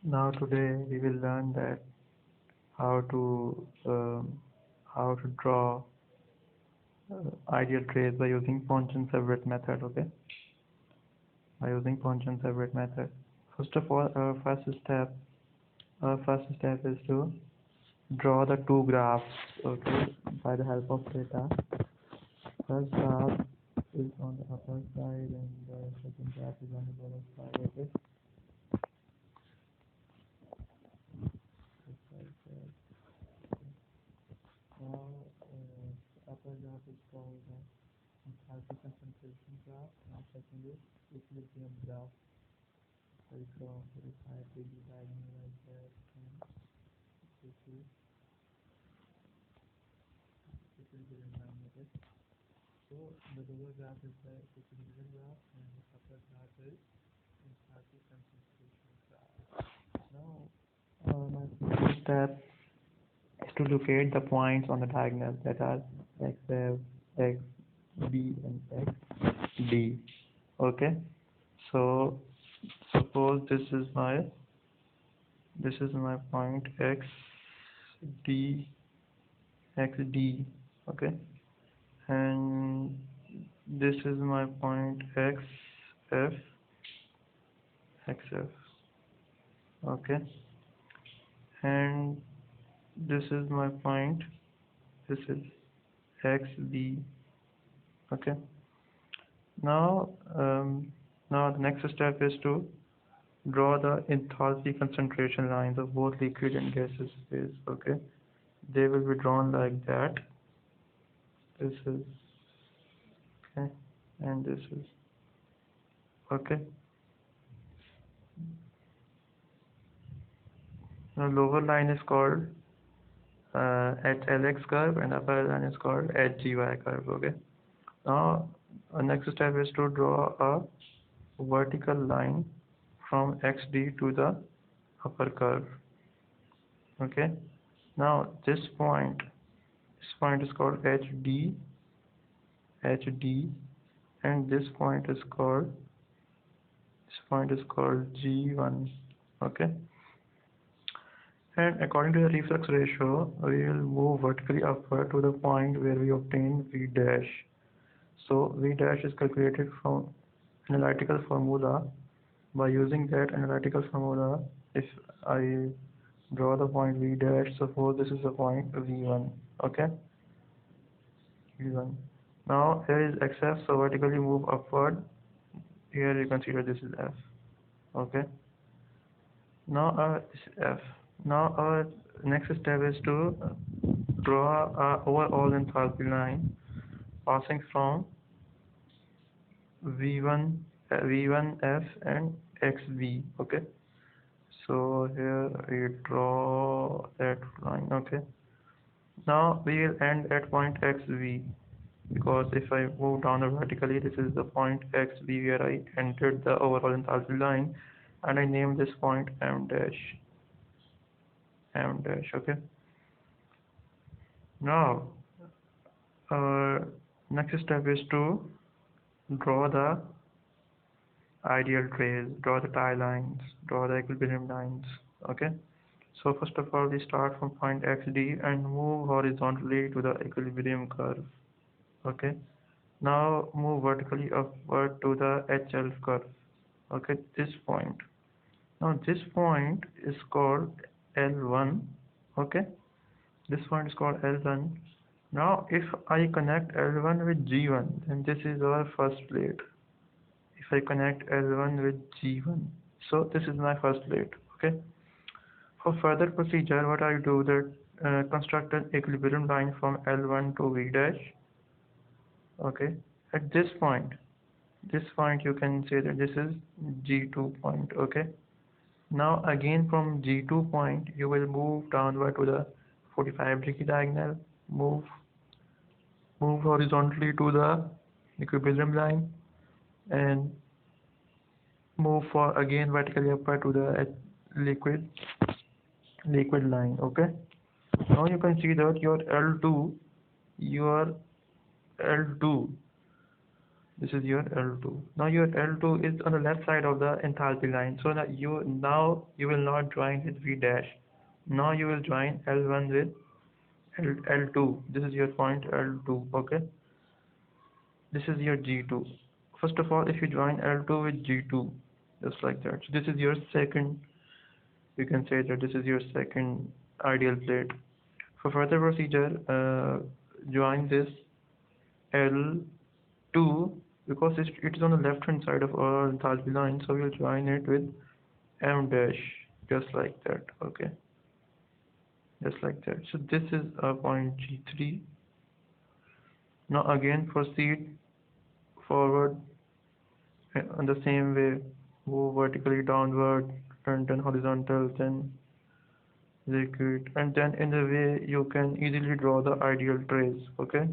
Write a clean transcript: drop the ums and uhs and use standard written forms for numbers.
Now today we will learn that how to um, how to draw ideal trace by using Ponchon Savrat method. Okay, by using Ponchon Savrat method. First of all, our first step is to draw the two graphs. Okay, by the help of data. First graph is on the upper side and the second graph is on the lower side. Okay. Just like that. Now, upper graph is called the enthalpy concentration graph, and second is equilibrium graph. So it's from 45-degree diagonal like that, and this is equilibrium line. Okay. So the lower graph is the equilibrium graph, and the upper graph is enthalpy concentration graph. Now, my first step is to locate the points on the diagonal that are XF, XB, and XD. Okay, so suppose this is my point XD. Okay, and this is my point XF. Okay, and this is my point. This is XB. Okay. Now, now the next step is to draw the enthalpy concentration lines of both liquid and gaseous phase. Okay, they will be drawn like that. This is okay, and this is okay. The lower line is called HLX curve, and upper line is called HGY curve. Okay. Now, next step is to draw a vertical line from XD to the upper curve. Okay. Now this point is called HD, and this point is called G1. Okay. And according to the reflux ratio, we will move vertically upward to the point where we obtain V dash. So V dash is calculated from analytical formula. By using that analytical formula, if I draw the point V dash, suppose this is the point V1. Okay, V1. Now here is XF, so vertically move upward. Here you consider this is F. Okay. Now this is F. Now our next step is to draw a overall enthalpy line passing from V1, V1F and XV. Okay. So here we draw that line. Okay. Now we will end at point XV, because if I move down vertically, this is the point XV where I entered the overall enthalpy line, and I name this point M dash. Okay. Now next step is to draw the ideal trace, draw the tie lines, draw the equilibrium lines. Okay. So first of all, we start from point XD and move horizontally to the equilibrium curve. Okay. Now move vertically upward to the HL curve. Okay, this point. Now this point is called L1. Okay, this point is called L1. Now if I connect L1 with G1, then this is our first plate. If I connect L1 with G1, so this is my first plate. Okay. For further procedure, what I do that construct an equilibrium line from L1 to V dash. Okay. At this point you can say that this is G2 point. Okay. Now again from G2 point you will move downward to the 45-degree diagonal, move horizontally to the equilibrium line, and move for again vertically upward to the liquid line. Okay. Now you can see that your L2 This is your L2. Now your L2 is on the left side of the enthalpy line. So that you will not join with V dash. Now you will join L1 with L2. This is your point L2. Okay. This is your G2. First of all, if you join L2 with G2, just like that. So this is your second. You can say that this is your second ideal plate. For further procedure, join this L2 because it is on the left hand side of our enthalpy line, so we'll join it with M dash, just like that. Okay, just like that. So this is a point G3. Now again proceed forward in the same way, go vertically downward and then horizontal, then liquid, and then in the way you can easily draw the ideal trace. Okay.